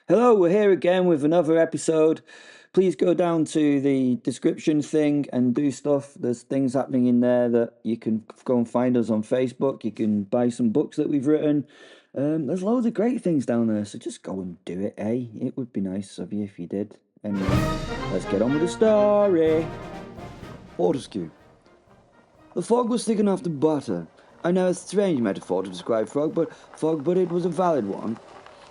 Hello, we're here again with another episode. Please go down to the description thing and do stuff. There's things happening in there that you can go and find us on Facebook. You can buy some books that we've written. There's loads of great things down there, so just go and do it, eh? It would be nice of you if you did. Anyway, let's get on with the story. Fortescue. The fog was thick enough to butter. I know a strange metaphor to describe fog, but it was a valid one.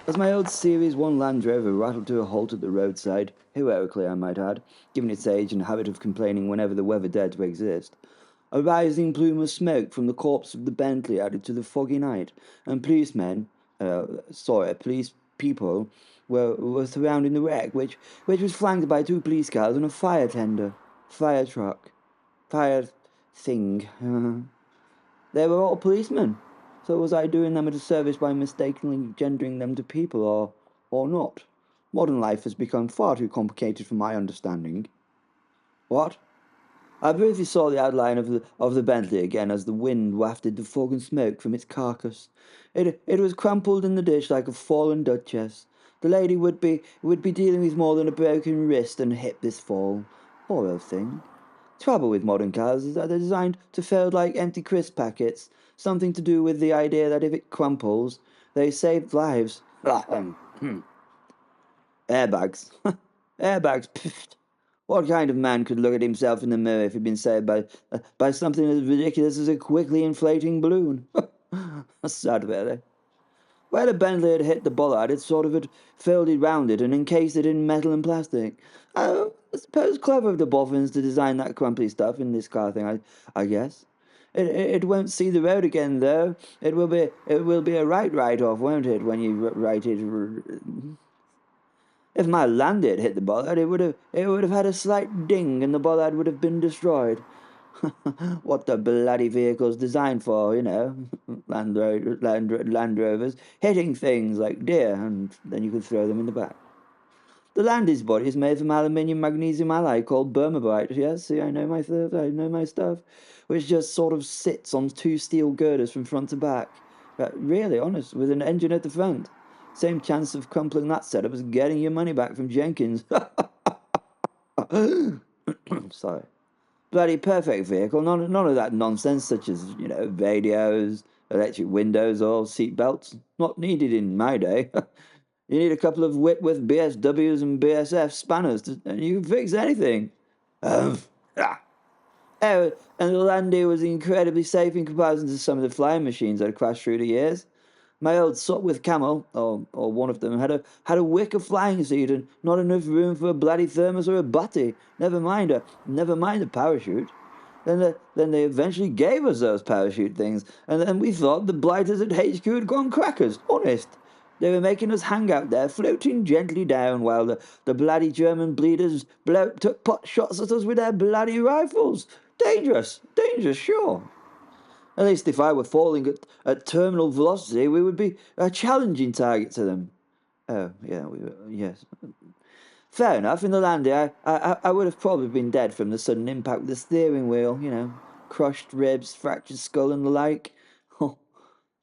As my old Series 1 Land Rover rattled to a halt at the roadside, heroically I might add, given its age and habit of complaining whenever the weather dared to exist, a rising plume of smoke from the corpse of the Bentley added to the foggy night, and police people were surrounding the wreck, which was flanked by two police cars and a fire tender, fire truck, fire thing. They were all policemen. So was I doing them a disservice by mistakenly gendering them to people, or not? Modern life has become far too complicated for my understanding. What? I briefly saw the outline of the Bentley again as the wind wafted the fog and smoke from its carcass. It was crumpled in the ditch like a fallen duchess. The lady would be dealing with more than a broken wrist and hip this fall. Poor old thing. Trouble with modern cars is that they're designed to fold like empty crisp packets, something to do with the idea that if it crumples, they save lives. Airbags. Airbags. Pfft. What kind of man could look at himself in the mirror if he'd been saved by something as ridiculous as a quickly inflating balloon? Sad, really. Where the Bentley had hit the bollard, it sort of had folded round it and encased it in metal and plastic. I suppose clever of the boffins to design that crumply stuff in this car thing, I guess. It won't see the road again, though. It will be a write-off, won't it, when you write it? If my Landy had hit the bollard, it would have had a slight ding and the bollard would have been destroyed. What the bloody vehicle's designed for, Land Rovers, hitting things like deer, and then you could throw them in the back. The Landy's body is made from aluminium magnesium alloy called Burmabite. Yes, see, I know my stuff, which just sort of sits on two steel girders from front to back. Really honest, with an engine at the front. Same chance of crumpling that setup as getting your money back from Jenkins. Sorry. Bloody perfect vehicle. None of that nonsense, such as, radios, electric windows, or seat belts. Not needed in my day. You need a couple of Whitworth BSWs and BSF spanners, and you can fix anything. Ah. Oh, and the Landy was incredibly safe in comparison to some of the flying machines that had crashed through the years. My old Sopwith Camel, or one of them, had a wicker flying seat and not enough room for a bloody thermos or a butty. Never mind a parachute. Then they eventually gave us those parachute things, and then we thought the blighters at HQ had gone crackers. Honest. They were making us hang out there, floating gently down, while the bloody German bleeders took pot shots at us with their bloody rifles. Dangerous, sure. At least if I were falling at terminal velocity, we would be a challenging target to them. Oh, yeah, yes. Fair enough, in the Landy, I would have probably been dead from the sudden impact with the steering wheel, crushed ribs, fractured skull, and the like.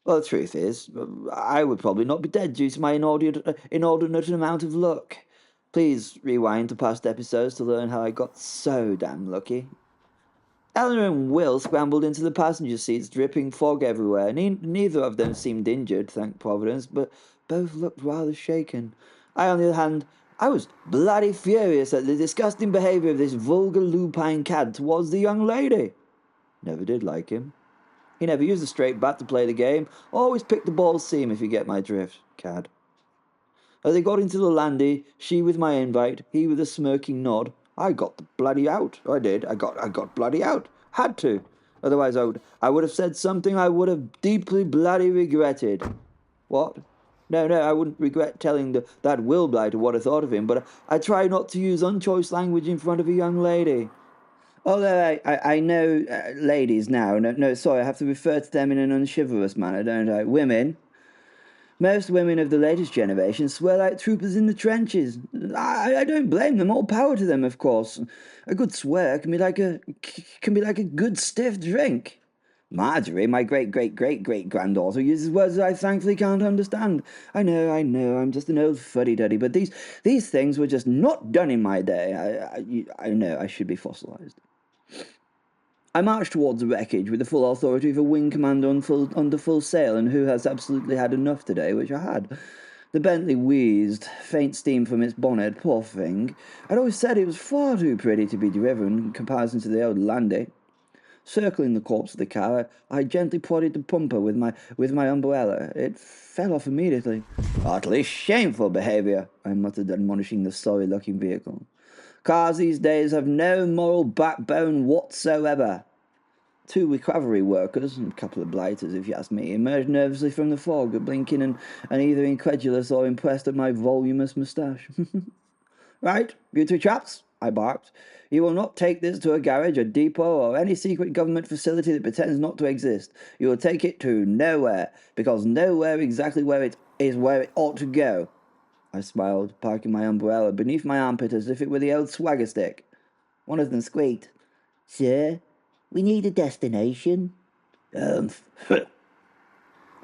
Well, the truth is, I would probably not be dead due to my inordinate amount of luck. Please rewind to past episodes to learn how I got so damn lucky. Eleanor and Will scrambled into the passenger seats, dripping fog everywhere. Neither of them seemed injured, thank Providence, but both looked rather shaken. I, on the other hand, I was bloody furious at the disgusting behaviour of this vulgar lupine cad towards the young lady. Never did like him. He never used a straight bat to play the game, always picked the ball seam, if you get my drift, cad. As they got into the Landy, she with my invite, he with a smirking nod, I got the bloody out. I did. I got bloody out. Had to. Otherwise I would have said something I would have deeply bloody regretted. What? No, I wouldn't regret telling that Will blighter what I thought of him, but I try not to use unchoice language in front of a young lady. Although I know ladies now. No, sorry, I have to refer to them in an unchivalrous manner, don't I? Women. Most women of the latest generation swear like troopers in the trenches. I don't blame them. All power to them, of course. A good swear can be like a good stiff drink. Marjorie, my great-great-great-great-granddaughter, uses words that I thankfully can't understand. I know, I'm just an old fuddy-duddy, but these things were just not done in my day. I know I should be fossilized. I marched towards the wreckage with the full authority of a wing commander under full sail, and who has absolutely had enough today, which I had. The Bentley wheezed, faint steam from its bonnet, poor thing. I'd always said it was far too pretty to be driven in comparison to the old Landy. Circling the corpse of the car, I gently prodded the bumper with my umbrella. It fell off immediately. Utterly shameful behaviour, I muttered, admonishing the sorry-looking vehicle. Cars these days have no moral backbone whatsoever. 2 recovery workers, and a couple of blighters if you ask me, emerged nervously from the fog, blinking and either incredulous or impressed at my voluminous moustache. Right, you two chaps, I barked. You will not take this to a garage, a depot, or any secret government facility that pretends not to exist. You will take it to nowhere, because nowhere exactly where it is where it ought to go. I smiled, parking my umbrella beneath my armpit as if it were the old swagger stick. One of them squeaked. Sir, we need a destination. I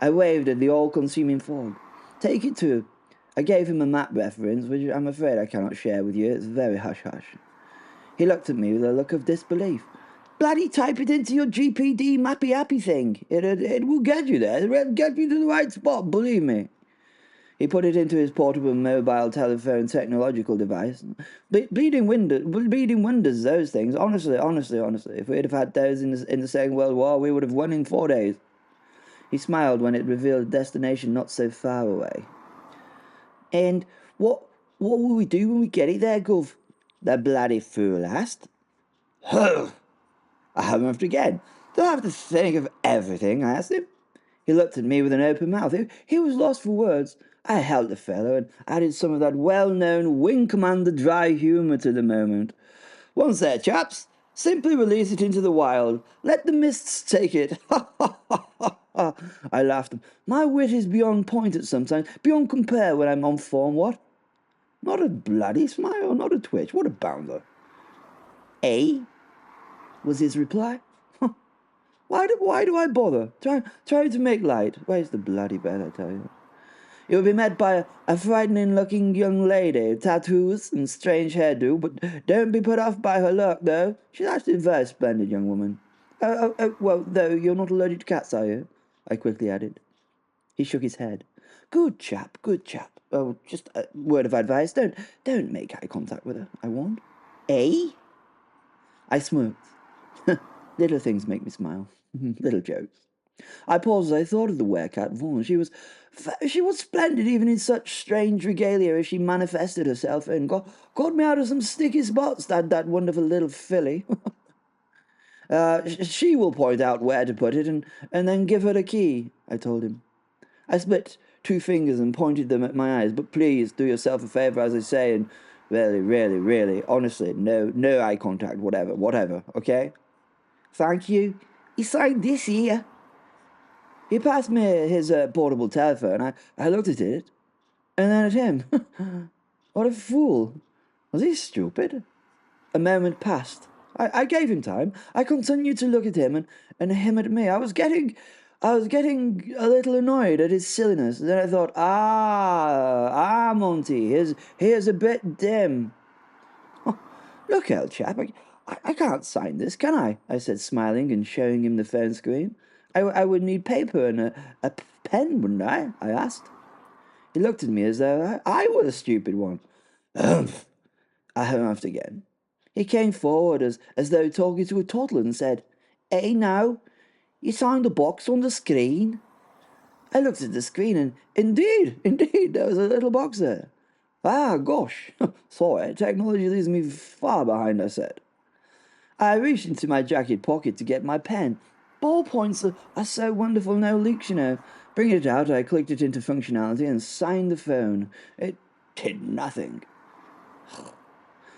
waved at the all-consuming fog. Take it to... I gave him a map reference, which I'm afraid I cannot share with you. It's very hush-hush. He looked at me with a look of disbelief. Bloody type it into your GPD mappy-happy thing. It will get you there. It will get you to the right spot, believe me. He put it into his portable mobile telephone technological device. Bleeding wonders, those things. Honestly. If we'd have had those in the Second World War, we would have won in 4 days. He smiled when it revealed a destination not so far away. And what will we do when we get it there, Gov? The bloody fool asked. I humphed again. Do I have to think of everything? I asked him. He looked at me with an open mouth. He was lost for words. I held the fellow and added some of that well-known wing commander dry humour to the moment. Once there, chaps, simply release it into the wild. Let the mists take it. I laughed. My wit is beyond point at sometimes, beyond compare when I'm on form, what? Not a bloody smile, not a twitch. What a bounder. Eh? Was his reply. Why do I bother? Trying to make light. Where's the bloody bed, I tell you? You'll be met by a frightening-looking young lady, tattoos and strange hairdo, but don't be put off by her look, though. She's actually a very splendid young woman. Well, though, you're not allergic to cats, are you? I quickly added. He shook his head. Good chap. Oh, just a word of advice. Don't make eye contact with her, I warned. Eh? I smirked. Little things make me smile. Little jokes. I paused as I thought of the werecat Vaughan. She was splendid even in such strange regalia as she manifested herself and got me out of some sticky spots, that wonderful little filly. She will point out where to put it and then give her the key, I told him. I split 2 fingers and pointed them at my eyes. But please, do yourself a favour, as I say, and really, honestly, no eye contact, whatever, okay? Thank you. He signed this here. He passed me his portable telephone. I looked at it, and then at him. What a fool. Was he stupid? A moment passed. I gave him time. I continued to look at him and him at me. I was getting a little annoyed at his silliness. Then I thought, Monty, here's a bit dim. Oh, look, old chap, I can't sign this, can I? I said, smiling and showing him the phone screen. I would need paper and a pen, wouldn't I? I asked. He looked at me as though I were the stupid one. Humph. I humphed again. He came forward as though talking to a toddler and said, Hey, now, you signed the box on the screen? I looked at the screen and indeed, there was a little box there. Ah, gosh, sorry, technology leaves me far behind, I said. I reached into my jacket pocket to get my pen. Ballpoints are so wonderful, no leaks, you know. Bringing it out, I clicked it into functionality and signed the phone. It did nothing.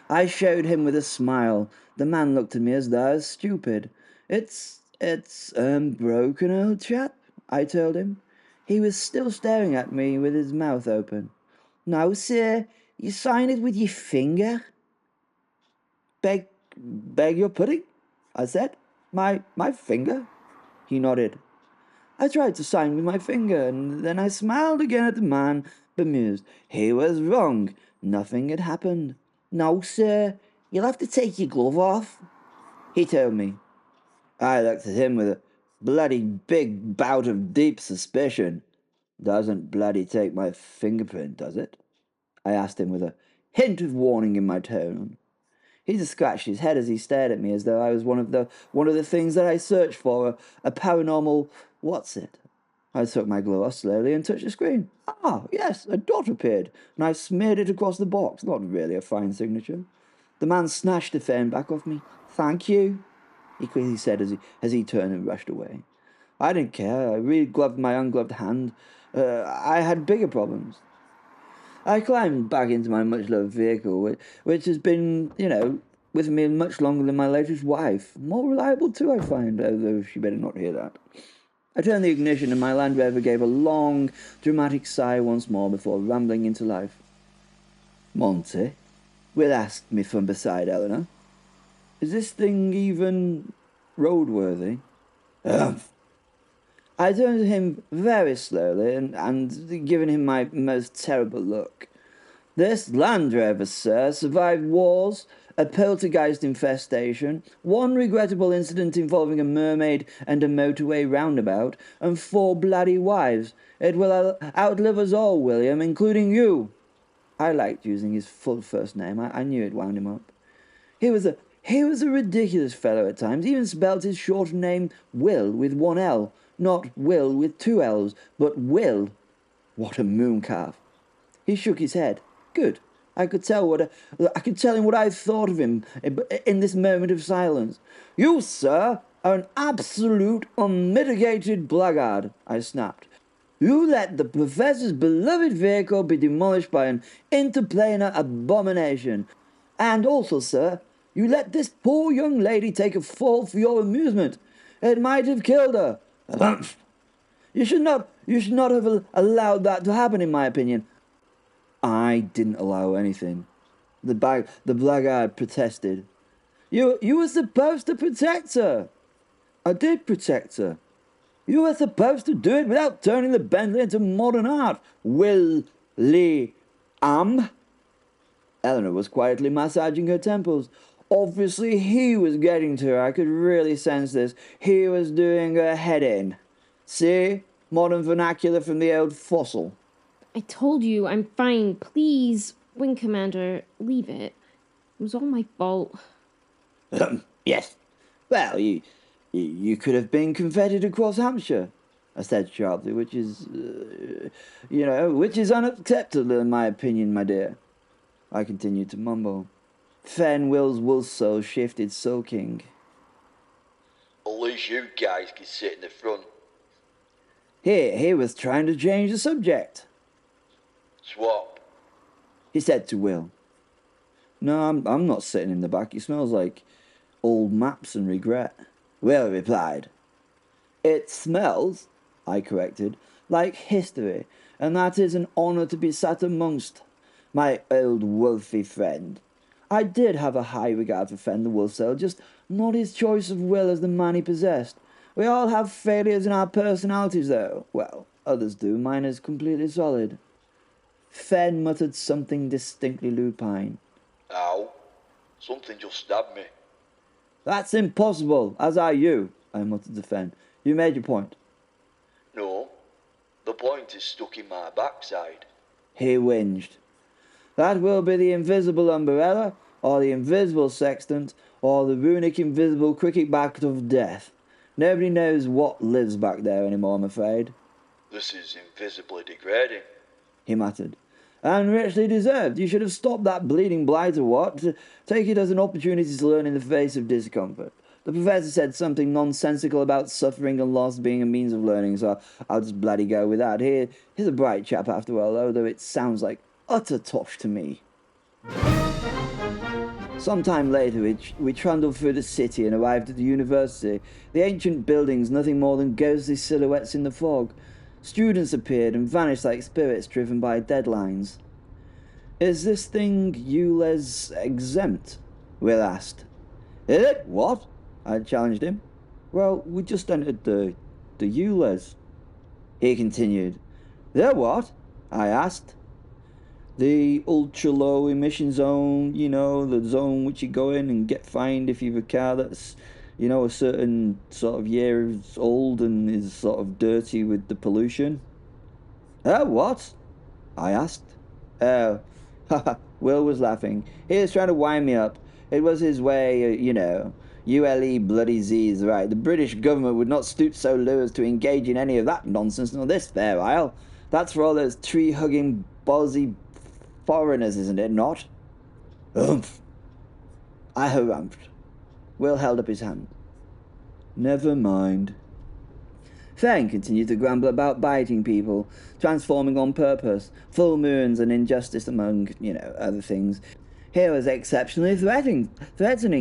I showed him with a smile. The man looked at me as though I was stupid. It's broken, old chap, I told him. He was still staring at me with his mouth open. No, sir, you sign it with your finger? Beg your pudding? I said. My finger? He nodded. I tried to sign with my finger, and then I smiled again at the man, bemused. He was wrong. Nothing had happened. No, sir, you'll have to take your glove off, he told me. I looked at him with a bloody big bout of deep suspicion. Doesn't bloody take my fingerprint, does it? I asked him with a hint of warning in my tone. He just scratched his head as he stared at me as though I was one of the things that I searched for, a paranormal what's it. I took my glove off slowly and touched the screen. Ah, yes, a dot appeared, and I smeared it across the box. Not really a fine signature. The man snatched the phone back off me. Thank you, he quickly said as he turned and rushed away. I didn't care. I re-gloved my ungloved hand. I had bigger problems. I climbed back into my much-loved vehicle, which has been, with me much longer than my latest wife. More reliable, too, I find, although she better not hear that. I turned the ignition, and my Land Rover gave a long, dramatic sigh once more before rambling into life. Monty, Will asked me from beside Eleanor, is this thing even roadworthy? I turned to him very slowly and giving him my most terrible look. This Land Rover, sir, survived wars, a poltergeist infestation, one regrettable incident involving a mermaid and a motorway roundabout, and 4 bloody wives. It will outlive us all, William, including you. I liked using his full first name. I knew it wound him up. He was a ridiculous fellow at times. He even spelt his short name Will with 1 L. Not Will with 2 L's, but Will. What a mooncalf. He shook his head. Good. I could tell him what I thought of him in this moment of silence. You, sir, are an absolute, unmitigated blackguard, I snapped. You let the Professor's beloved vehicle be demolished by an interplanar abomination. And also, sir, you let this poor young lady take a fall for your amusement. It might have killed her. You should not have allowed that to happen, in my opinion. I didn't allow anything. The blackguard protested. You were supposed to protect her. I did protect her. You were supposed to do it without turning the Bentley into modern art. Will Lee Am. Eleanor was quietly massaging her temples. Obviously, he was getting to her. I could really sense this. He was doing her head in. See? Modern vernacular from the old fossil. I told you, I'm fine. Please, Wing Commander, leave it. It was all my fault. Yes. Well, you could have been confetted across Hampshire, I said sharply, which is unacceptable in my opinion, my dear. I continued to mumble. Fen Will's wool soul shifted sulking. At least you guys can sit in the front. He was trying to change the subject. Swap, he said to Will. No, I'm not sitting in the back. It smells like old maps and regret. Will replied. It smells, I corrected, like history, and that is an honour to be sat amongst, my old wolfy friend. I did have a high regard for Fen the Woolsell, just not his choice of Will as the man he possessed. We all have failures in our personalities, though. Well, others do. Mine is completely solid. Fen muttered something distinctly lupine. Ow, something just stabbed me. That's impossible, as are you, I muttered to Fen. You made your point. No, the point is stuck in my backside. He whinged. That will be the invisible umbrella, or the invisible sextant, or the runic invisible cricket bat of death. Nobody knows what lives back there anymore, I'm afraid. This is invisibly degrading, he muttered. And richly deserved. You should have stopped that bleeding blight or what? Take it as an opportunity to learn in the face of discomfort. The Professor said something nonsensical about suffering and loss being a means of learning, so I'll just bloody go with that. He's a bright chap after all, although it sounds like utter tosh to me. Sometime later, we trundled through the city and arrived at the university. The ancient buildings, nothing more than ghostly silhouettes in the fog. Students appeared and vanished like spirits driven by deadlines. Is this thing ULEZ exempt? Will asked. Is it? What? I challenged him. Well, we just entered the ULEZ, he continued. The what? I asked. The ultra low emission zone, the zone which you go in and get fined if you've a car that's, a certain sort of years old and is sort of dirty with the pollution. What? I asked. Oh, haha, Will was laughing. He was trying to wind me up. It was his way, ULE bloody Z is right. The British government would not stoop so low as to engage in any of that nonsense nor this fair isle. That's for all those tree-hugging, ballsy foreigners, isn't it not? Humph. I harumphed. Will held up his hand. Never mind. Fang continued to grumble about biting people, transforming on purpose, full moons and injustice among, other things. He was exceptionally threatening,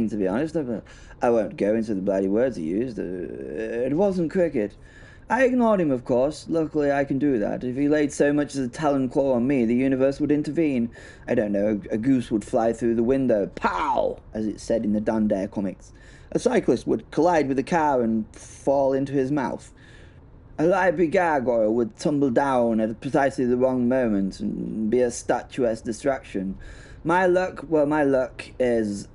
to be honest. I won't go into the bloody words he used. It wasn't cricket. I ignored him, of course. Luckily, I can do that. If he laid so much as a talon claw on me, the universe would intervene. I don't know, a goose would fly through the window. Pow! As it said in the Dundare comics. A cyclist would collide with a car and fall into his mouth. A library gargoyle would tumble down at precisely the wrong moment and be a statuesque distraction. My luck is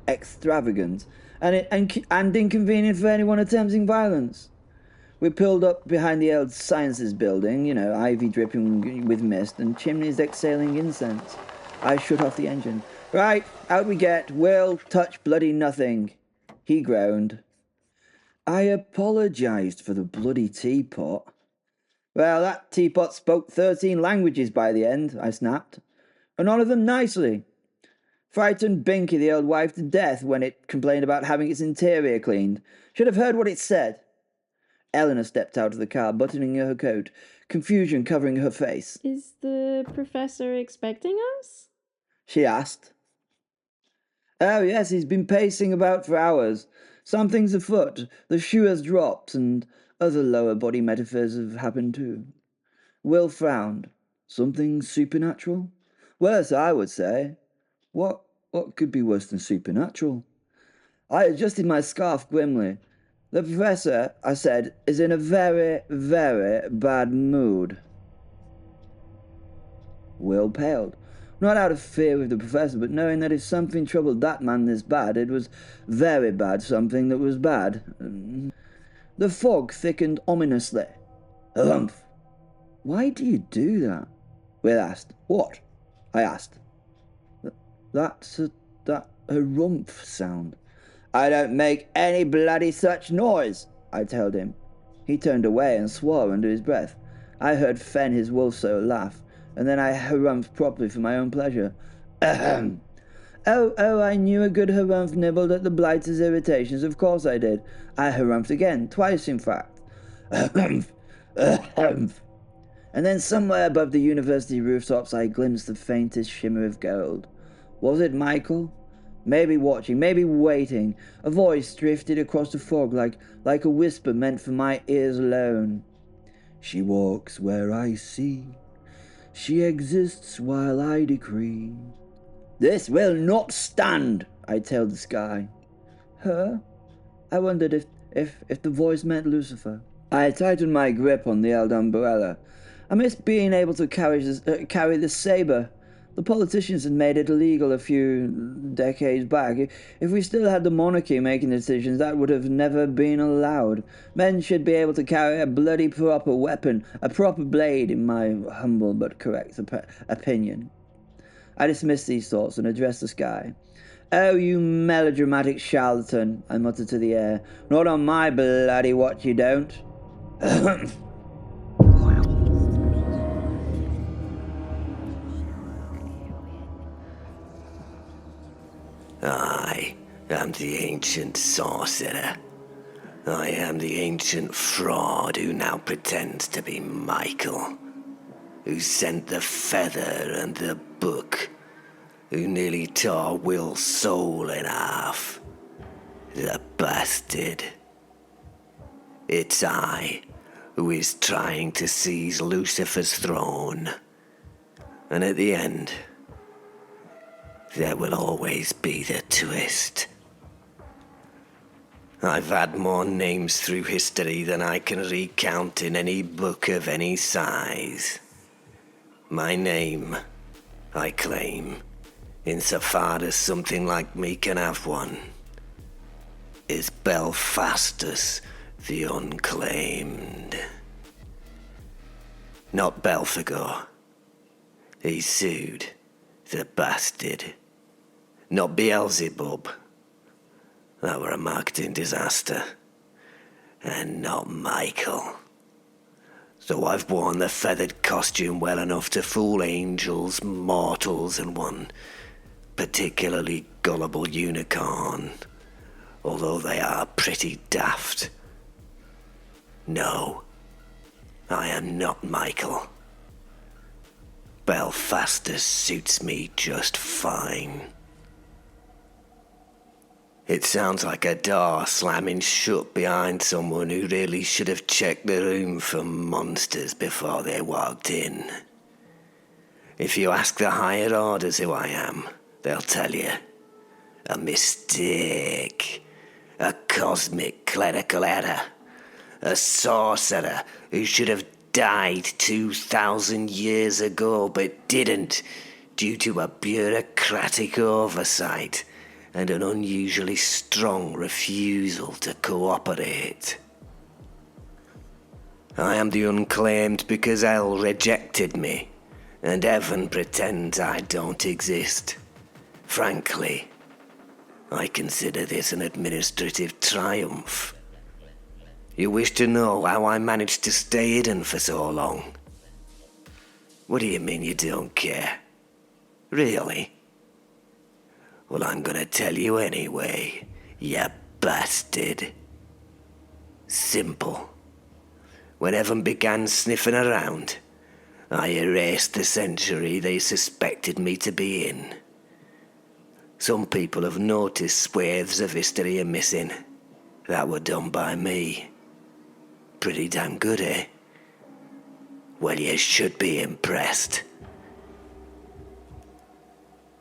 extravagant and inconvenient for anyone attempting violence. We pulled up behind the old Sciences building, ivy dripping with mist and chimneys exhaling incense. I shut off the engine. Right, out we get. Will touch bloody nothing. He groaned. I apologised for the bloody teapot. Well, that teapot spoke 13 languages by the end, I snapped. And none of them nicely. Frightened Binky, the old wife, to death when it complained about having its interior cleaned. Should have heard what it said. Eleanor stepped out of the car, buttoning her coat, confusion covering her face. Is the professor expecting us? She asked. Oh, yes, he's been pacing about for hours. Something's afoot, the shoe has dropped, and other lower body metaphors have happened too. Will frowned. Something supernatural? Worse, I would say. What could be worse than supernatural? I adjusted my scarf grimly. The professor, I said, is in a very, very bad mood. Will paled. Not out of fear of the professor, but knowing that if something troubled that man this bad, it was very bad something that was bad. The fog thickened ominously. Humph. Why do you do that? Will asked. What? I asked. That's a harumph sound. I don't make any bloody such noise, I told him. He turned away and swore under his breath. I heard Fen, his wolfso, laugh, and then I harumphed properly for my own pleasure. Ahem. Oh, I knew a good harumph nibbled at the blighter's irritations, of course I did. I harumphed again, twice in fact. Ahem. Ahem. And then somewhere above the university rooftops I glimpsed the faintest shimmer of gold. Was it Michael? Maybe watching, maybe waiting. A voice drifted across the fog like a whisper meant for my ears alone. She walks where I see. She exists while I decree. This will not stand, I told the sky. Her? I wondered if the voice meant Lucifer. I tightened my grip on the old umbrella. I missed being able to carry the saber. The politicians had made it illegal a few decades back. If we still had the monarchy making decisions, that would have never been allowed. Men should be able to carry a bloody proper weapon, a proper blade, in my humble but correct opinion. I dismissed these thoughts and addressed the sky. Oh, you melodramatic charlatan, I muttered to the air. Not on my bloody watch you don't. I am the ancient sorcerer. I am the ancient fraud who now pretends to be Michael, who sent the feather and the book, who nearly tore Will's soul in half. The bastard. It's I who is trying to seize Lucifer's throne. And at the end, there will always be the twist. I've had more names through history than I can recount in any book of any size. My name, I claim, insofar as something like me can have one, is Belfastus the Unclaimed. Not Belphegor. He sued, the bastard. Not Beelzebub. That were a marketing disaster. And not Michael. So I've worn the feathered costume well enough to fool angels, mortals, and one particularly gullible unicorn, although they are pretty daft. No, I am not Michael. Belfastus suits me just fine. It sounds like a door slamming shut behind someone who really should have checked the room for monsters before they walked in. If you ask the higher orders who I am, they'll tell you. A mistake. A cosmic clerical error. A sorcerer who should have died 2,000 years ago but didn't due to a bureaucratic oversight and an unusually strong refusal to cooperate. I am the Unclaimed because hell rejected me, and heaven pretends I don't exist. Frankly, I consider this an administrative triumph. You wish to know how I managed to stay hidden for so long? What do you mean you don't care? Really? Well, I'm gonna tell you anyway, you bastard. Simple. When Evan began sniffing around, I erased the century they suspected me to be in. Some people have noticed swathes of history are missing. That were done by me. Pretty damn good, eh? Well, you should be impressed.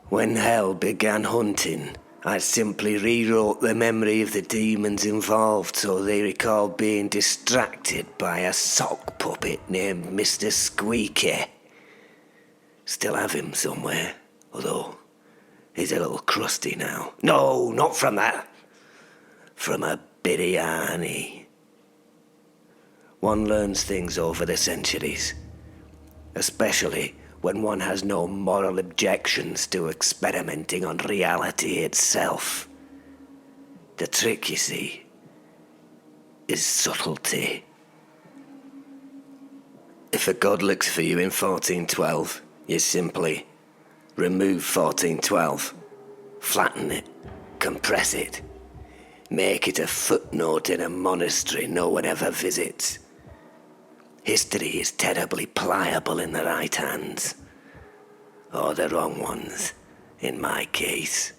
When hell began hunting, I simply rewrote the memory of the demons involved so they recalled being distracted by a sock puppet named Mr. Squeaky. Still have him somewhere, although he's a little crusty now. No, not from that. From a biryani. One learns things over the centuries, especially when one has no moral objections to experimenting on reality itself. The trick, you see, is subtlety. If a god looks for you in 1412, you simply remove 1412, flatten it, compress it, make it a footnote in a monastery no one ever visits. History is terribly pliable in the right hands. Or the wrong ones, in my case.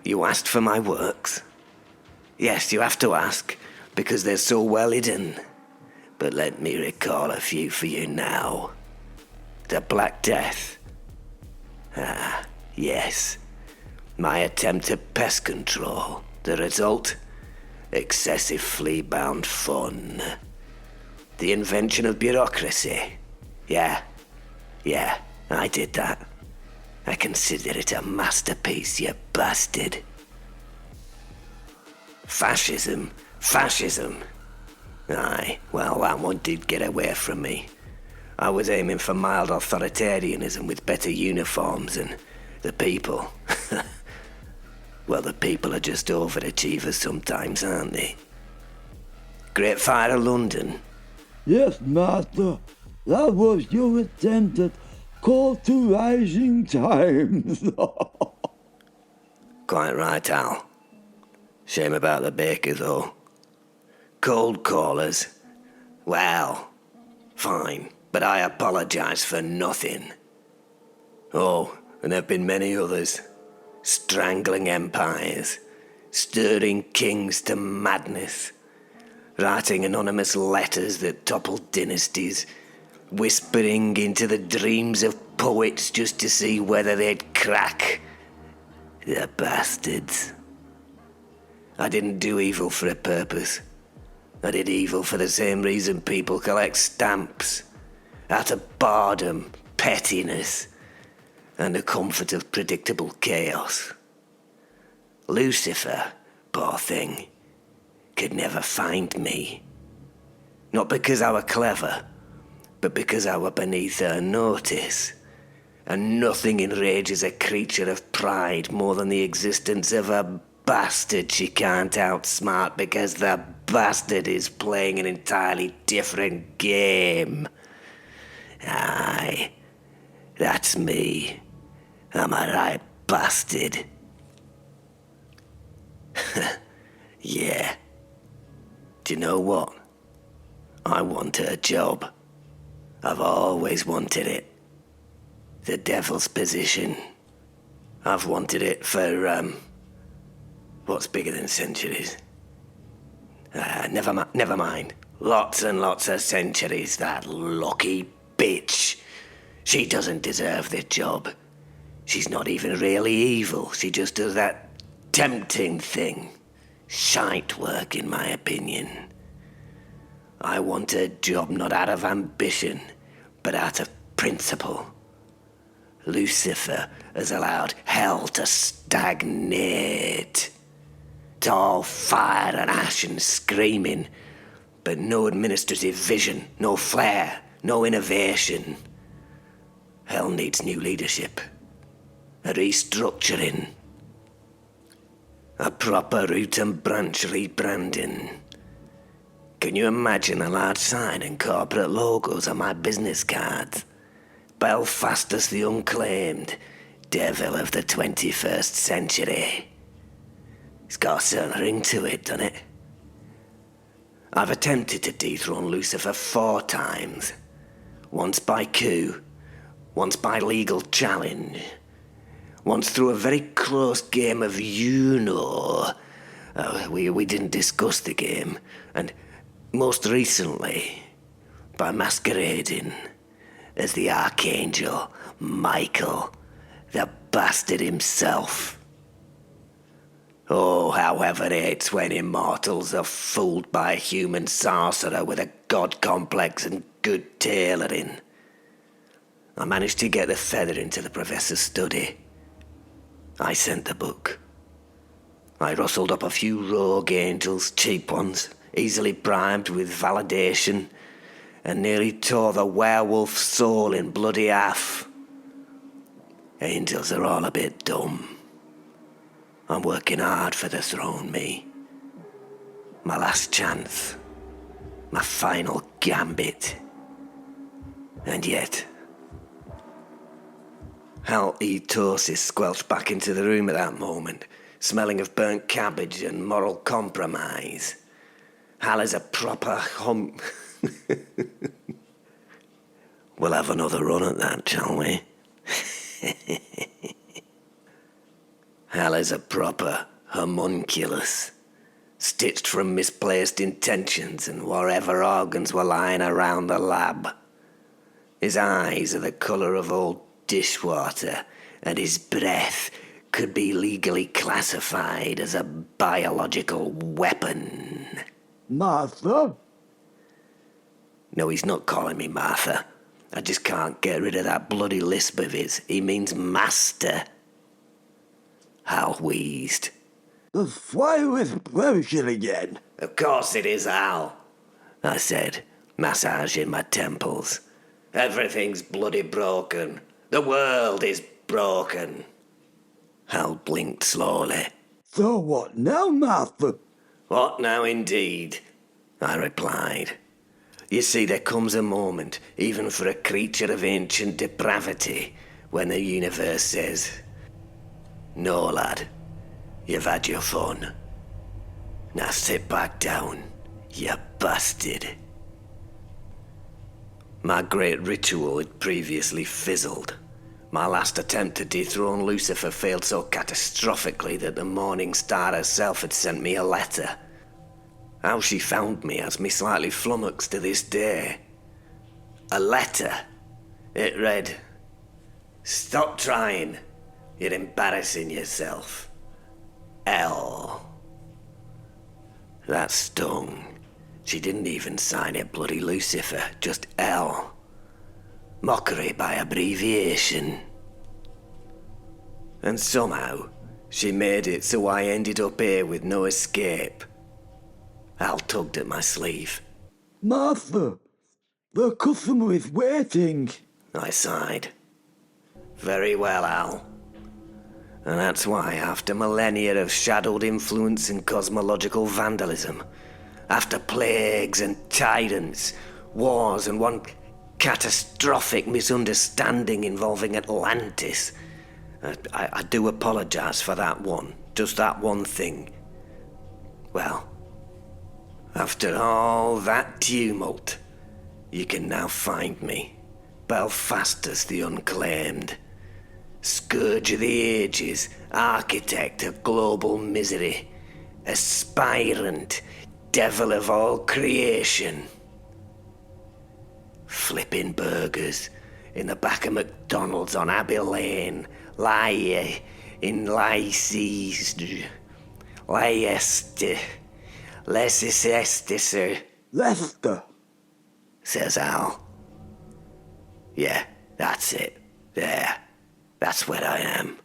You asked for my works? Yes, you have to ask, because they're so well hidden. But let me recall a few for you now. The Black Death. Ah, yes. My attempt at pest control. The result? Excessive flea-bound fun. The invention of bureaucracy. Yeah, I did that. I consider it a masterpiece, you bastard. Fascism. Aye, well, that one did get away from me. I was aiming for mild authoritarianism with better uniforms and the people. Well, the people are just overachievers sometimes, aren't they? Great Fire of London. Yes, master. That was your attempt at call to rising times. Quite right, Al. Shame about the baker, though. Cold callers. Well, fine, but I apologize for nothing. Oh, and there have been many others. Strangling empires, stirring kings to madness, writing anonymous letters that toppled dynasties, whispering into the dreams of poets just to see whether they'd crack. The bastards. I didn't do evil for a purpose. I did evil for the same reason people collect stamps. Out of boredom, pettiness, and the comfort of predictable chaos. Lucifer, poor thing, could never find me. Not because I were clever, but because I were beneath her notice. And nothing enrages a creature of pride more than the existence of a bastard she can't outsmart because the bastard is playing an entirely different game. Aye, that's me. I'm a right bastard. Yeah. Do you know what? I want her job. I've always wanted it. The devil's position. I've wanted it for, what's bigger than centuries? Never mind. Lots and lots of centuries, that lucky bitch. She doesn't deserve the job. She's not even really evil. She just does that tempting thing. Shite work, in my opinion. I want a job not out of ambition, but out of principle. Lucifer has allowed hell to stagnate. It's all fire and ash and screaming, but no administrative vision, no flair, no innovation. Hell needs new leadership, a restructuring, a proper root and branch rebranding. Can you imagine a large sign and corporate logos on my business cards? Belfastus the Unclaimed, devil of the 21st century. It's got a certain ring to it, doesn't it? I've attempted to dethrone Lucifer 4 times. Once by coup, once by legal challenge, once through a very close game of you-know. We didn't discuss the game, and most recently, by masquerading as the Archangel Michael, the bastard himself. Oh, how ever it's when immortals are fooled by a human sorcerer with a god complex and good tailoring. I managed to get the feather into the professor's study. I sent the book. I rustled up a few rogue angels, cheap ones, easily primed with validation, and nearly tore the werewolf's soul in bloody half. Angels are all a bit dumb. I'm working hard for the throne, me. My last chance. My final gambit. And yet... Halitosis squelched back into the room at that moment, smelling of burnt cabbage and moral compromise. Hal is a proper We'll have another run at that, shall we? Hal is a proper homunculus, stitched from misplaced intentions and wherever organs were lying around the lab. His eyes are the colour of old dishwater, and his breath could be legally classified as a biological weapon. Martha? No, he's not calling me Martha. I just can't get rid of that bloody lisp of his. He means master. Hal wheezed. The fire is broken again. Of course it is, Hal, I said, massaging my temples. Everything's bloody broken. The world is broken. Hal blinked slowly. So what now, Martha? What now indeed? I replied. You see, there comes a moment, even for a creature of ancient depravity, when the universe says, "No, lad, you've had your fun. Now sit back down, you bastard." My great ritual had previously fizzled. My last attempt to dethrone Lucifer failed so catastrophically that the Morning Star herself had sent me a letter. How she found me has me slightly flummoxed to this day. A letter. It read, "Stop trying. You're embarrassing yourself. L." That stung. She didn't even sign it bloody Lucifer, just L. Mockery by abbreviation. And somehow, she made it so I ended up here with no escape. Al tugged at my sleeve. Martha, the customer is waiting. I sighed. Very well, Al. And that's why, after millennia of shadowed influence and cosmological vandalism, after plagues and tyrants, wars and one catastrophic misunderstanding involving Atlantis, I do apologize for that one, just that one thing. Well, after all that tumult, you can now find me, Belfastus the Unclaimed, scourge of the ages, architect of global misery, aspirant, devil of all creation. Flipping burgers in the back of McDonald's on Abbey Lane, lie in Leicester, Leicester. says Al. Yeah, that's it. There. That's where I am.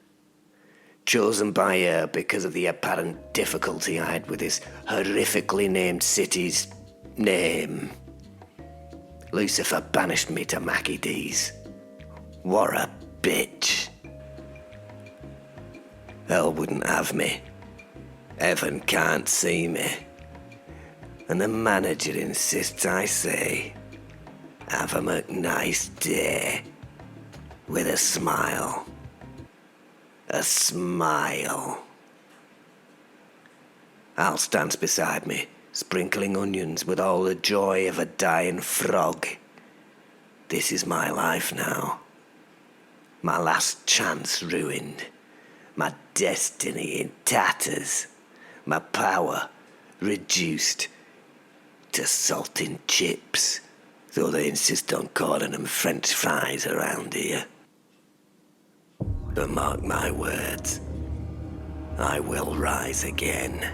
Chosen by her because of the apparent difficulty I had with this horrifically named city's name. Lucifer banished me to Mackie D's. What a bitch. Hell wouldn't have me. Heaven can't see me. And the manager insists I say, have a nice day. With a smile. A smile. Al stands beside me, sprinkling onions with all the joy of a dying frog. This is my life now. My last chance ruined. My destiny in tatters. My power reduced to salt and chips, though they insist on calling them French fries around here. But mark my words, I will rise again.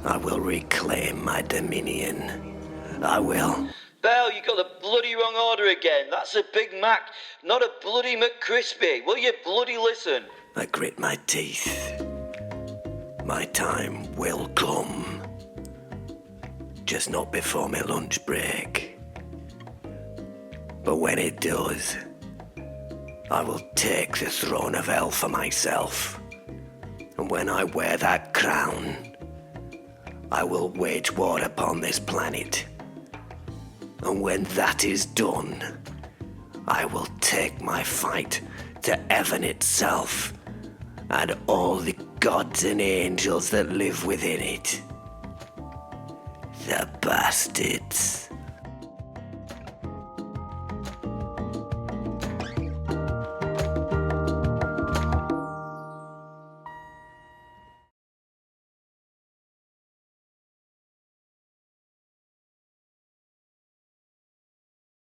I will reclaim my dominion. I will. Bell, you got the bloody wrong order again. That's a Big Mac, not a bloody McCrispy. Will you bloody listen? I grit my teeth. My time will come. Just not before my lunch break. But when it does, I will take the throne of hell for myself. And when I wear that crown, I will wage war upon this planet. And when that is done, I will take my fight to heaven itself and all the gods and angels that live within it. The bastards.